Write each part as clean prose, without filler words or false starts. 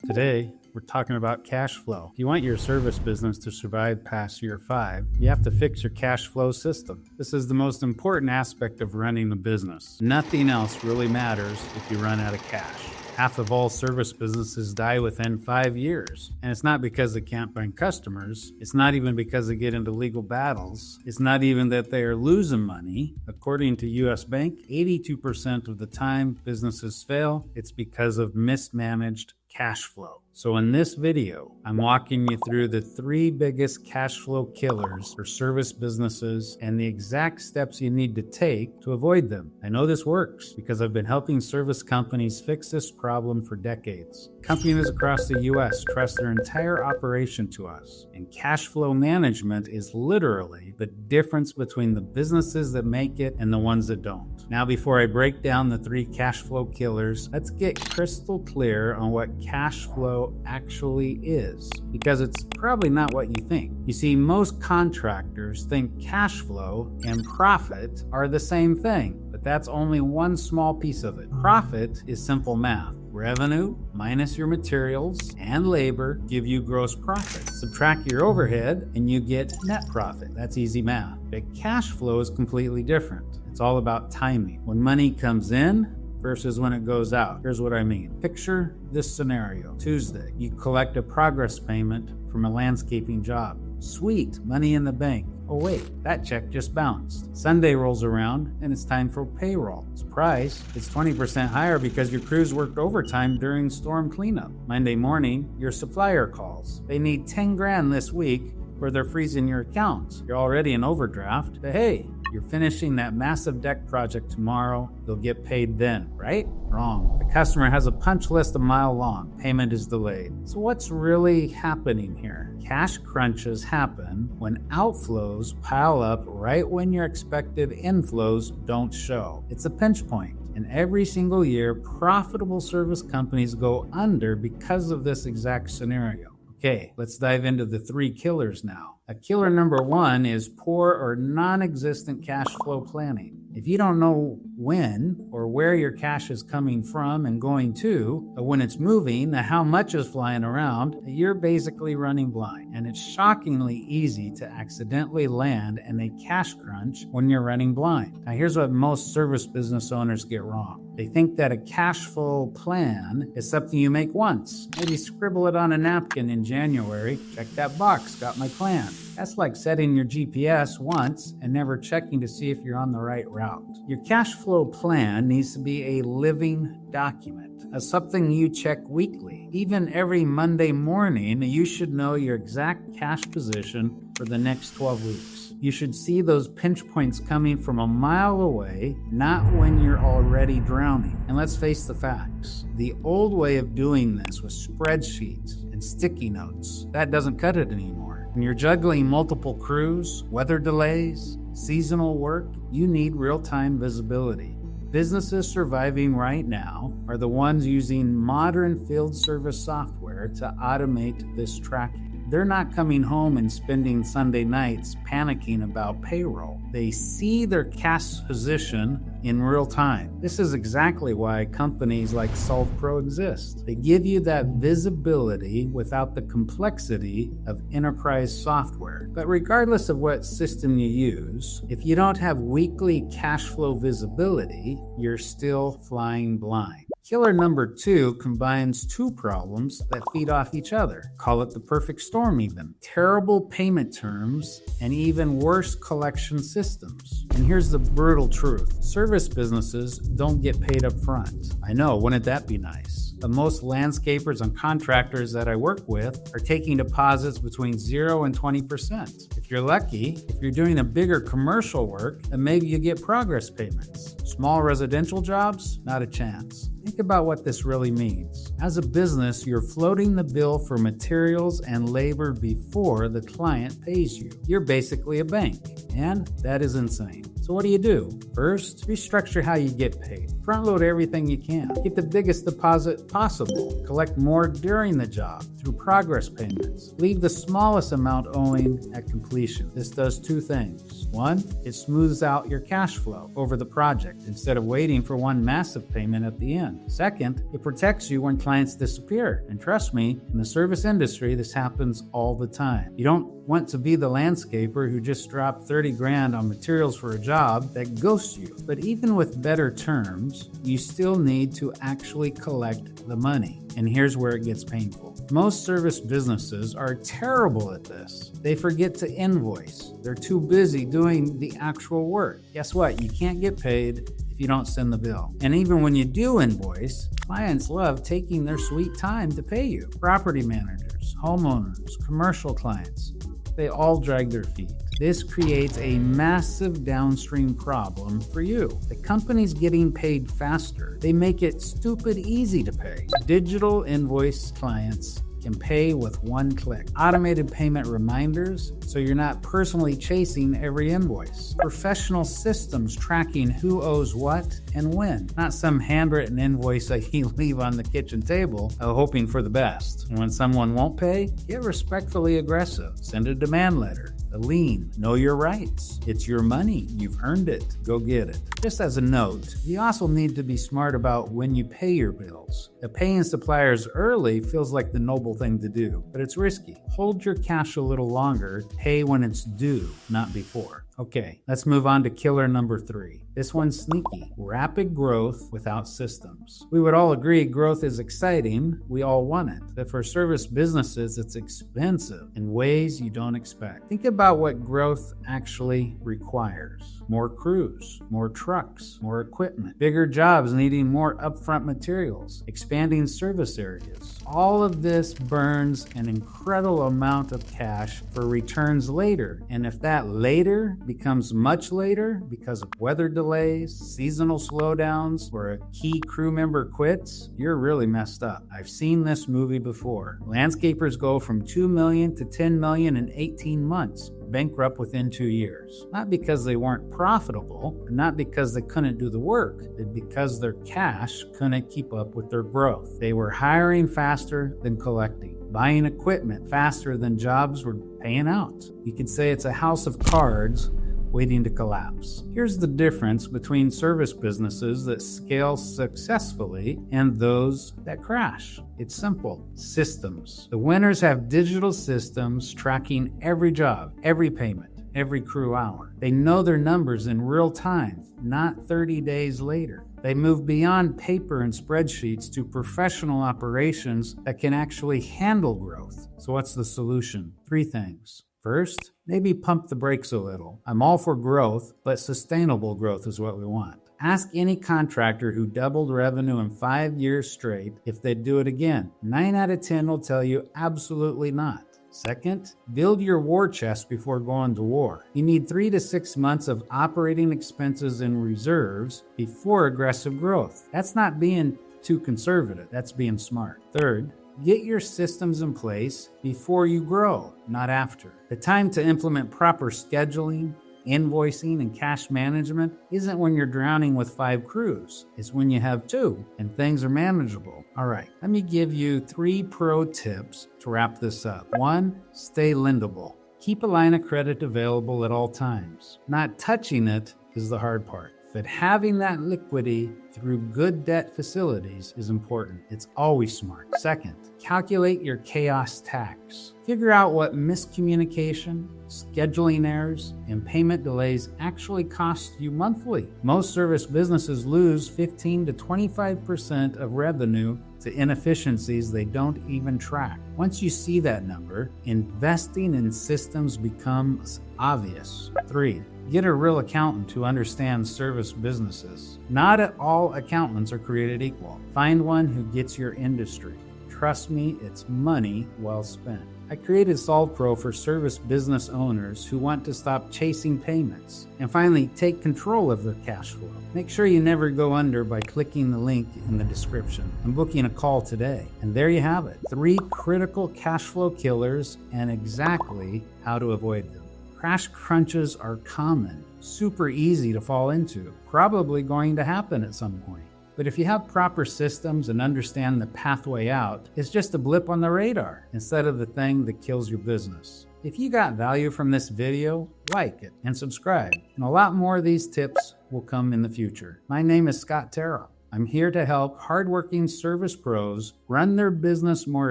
Today, we're talking about cash flow. If you want your service business to survive past year 5, you have to fix your cash flow system. This is the most important aspect of running the business. Nothing else really matters if you run out of cash. Half of all service businesses die within 5 years. And it's not because they can't find customers. It's not even because they get into legal battles. It's not even that they are losing money. According to US Bank, 82% of the time businesses fail, it's because of mismanaged cash flow. So in this video, I'm walking you through the 3 biggest cash flow killers for service businesses and the exact steps you need to take to avoid them. I know this works because I've been helping service companies fix this problem for decades. Companies across the US trust their entire operation to us, and cash flow management is literally the difference between the businesses that make it and the ones that don't. Now, before I break down the 3 cash flow killers, let's get crystal clear on what cash flow actually is, because it's probably not what you think. You see, most contractors think cash flow and profit are the same thing, but that's only one small piece of it. Profit is simple math. Revenue minus your materials and labor give you gross profit. Subtract your overhead and you get net profit. That's easy math. But cash flow is completely different. It's all about timing. When money comes in versus when it goes out. Here's what I mean. Picture this scenario. Tuesday, you collect a progress payment from a landscaping job. Sweet, money in the bank. Oh wait, that check just bounced. Sunday rolls around and it's time for payroll. Surprise, it's 20% higher because your crews worked overtime during storm cleanup. Monday morning, your supplier calls. They need 10 grand this week or they're freezing your accounts. You're already in overdraft, but hey, you're finishing that massive deck project tomorrow. You'll get paid then, right? Wrong. The customer has a punch list a mile long. Payment is delayed. So what's really happening here? Cash crunches happen when outflows pile up right when your expected inflows don't show. It's a pinch point. And every single year, profitable service companies go under because of this exact scenario. Okay, let's dive into the 3 killers now. Killer number 1 is poor or non-existent cash flow planning. If you don't know when or where your cash is coming from and going to, when it's moving, how much is flying around, you're basically running blind. And it's shockingly easy to accidentally land in a cash crunch when you're running blind. Now, here's what most service business owners get wrong. They think that a cash flow plan is something you make once. Maybe scribble it on a napkin in January. Check that box, got my plan. That's like setting your GPS once and never checking to see if you're on the right route. Your cash flow plan needs to be a living document, something you check weekly. Even every Monday morning, you should know your exact cash position for the next 12 weeks. You should see those pinch points coming from a mile away, not when you're already drowning. And let's face the facts. The old way of doing this was spreadsheets and sticky notes. That doesn't cut it anymore. When you're juggling multiple crews, weather delays, seasonal work, you need real-time visibility. Businesses surviving right now are the ones using modern field service software to automate this tracking. They're not coming home and spending Sunday nights panicking about payroll. They see their cash position in real time. This is exactly why companies like SolvePro exist. They give you that visibility without the complexity of enterprise software. But regardless of what system you use, if you don't have weekly cash flow visibility, you're still flying blind. Killer number 2 combines 2 problems that feed off each other. Call it the perfect storm even. Terrible payment terms and even worse collection systems. And here's the brutal truth. Service businesses don't get paid up front. I know, wouldn't that be nice? But most landscapers and contractors that I work with are taking deposits between 0 and 20%. If you're lucky, if you're doing a bigger commercial work, then maybe you get progress payments. Small residential jobs, not a chance. Think about what this really means. As a business, you're floating the bill for materials and labor before the client pays you. You're basically a bank, and that is insane. So what do? First, restructure how you get paid. Front load everything you can. Get the biggest deposit possible. Collect more during the job through progress payments. Leave the smallest amount owing at completion. This does 2 things. 1, it smooths out your cash flow over the project instead of waiting for one massive payment at the end. Second, it protects you when clients disappear. And trust me, in the service industry, this happens all the time. You don't want to be the landscaper who just dropped 30 grand on materials for a job that ghosts you. But even with better terms, you still need to actually collect the money. And here's where it gets painful. Most service businesses are terrible at this. They forget to invoice. They're too busy doing the actual work. Guess what? You can't get paid if you don't send the bill. And even when you do invoice, clients love taking their sweet time to pay you. Property managers, homeowners, commercial clients, they all drag their feet. This creates a massive downstream problem for you. The company's getting paid faster. They make it stupid easy to pay. Digital invoice clients can pay with one click. Automated payment reminders, so you're not personally chasing every invoice. Professional systems tracking who owes what and when. Not some handwritten invoice that you leave on the kitchen table, hoping for the best. And when someone won't pay, get respectfully aggressive. Send a demand letter. A lien. Know your rights. It's your money. You've earned it. Go get it. Just as a note, you also need to be smart about when you pay your bills. Paying suppliers early feels like the noble thing to do, but it's risky. Hold your cash a little longer. Pay when it's due, not before. Okay, let's move on to killer number 3. This one's sneaky. Rapid growth without systems. We would all agree growth is exciting. We all want it. But for service businesses, it's expensive in ways you don't expect. Think about what growth actually requires. More crews, more trucks, more equipment, bigger jobs needing more upfront materials, expanding service areas. All of this burns an incredible amount of cash for returns later. And if that later becomes much later because of weather delays, seasonal slowdowns, or a key crew member quits, you're really messed up. I've seen this movie before. Landscapers go from $2 million to $10 million in 18 months. Bankrupt within 2 years. Not because they weren't profitable, not because they couldn't do the work, but because their cash couldn't keep up with their growth. They were hiring faster than collecting, buying equipment faster than jobs were paying out. You could say it's a house of cards waiting to collapse. Here's the difference between service businesses that scale successfully and those that crash. It's simple. Systems. The winners have digital systems tracking every job, every payment, every crew hour. They know their numbers in real time, not 30 days later. They move beyond paper and spreadsheets to professional operations that can actually handle growth. So what's the solution? 3 things. First, maybe pump the brakes a little. I'm all for growth, but sustainable growth is what we want. Ask any contractor who doubled revenue in 5 years straight if they'd do it again. 9 out of 10 will tell you absolutely not. Second, build your war chest before going to war. You need 3 to 6 months of operating expenses and reserves before aggressive growth. That's not being too conservative. That's being smart. Third, get your systems in place before you grow, not after. The time to implement proper scheduling, invoicing, and cash management isn't when you're drowning with 5 crews. It's when you have 2 and things are manageable. All right, let me give you 3 pro tips to wrap this up. 1, stay lendable. Keep a line of credit available at all times. Not touching it is the hard part. But having that liquidity through good debt facilities is important. It's always smart. Second, calculate your chaos tax. Figure out what miscommunication, scheduling errors, and payment delays actually cost you monthly. Most service businesses lose 15 to 25% of revenue to inefficiencies they don't even track. Once you see that number, investing in systems becomes obvious. 3, get a real accountant who understands service businesses. Not all accountants are created equal. Find one who gets your industry. Trust me, it's money well spent. I created SolvePro for service business owners who want to stop chasing payments and finally take control of their cash flow. Make sure you never go under by clicking the link in the description and booking a call today. And there you have it. 3 critical cash flow killers and exactly how to avoid them. Crash crunches are common, super easy to fall into, probably going to happen at some point. But if you have proper systems and understand the pathway out, it's just a blip on the radar instead of the thing that kills your business. If you got value from this video, like it and subscribe. And a lot more of these tips will come in the future. My name is Scott Terrell. I'm here to help hardworking service pros run their business more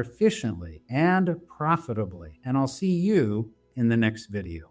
efficiently and profitably. And I'll see you in the next video.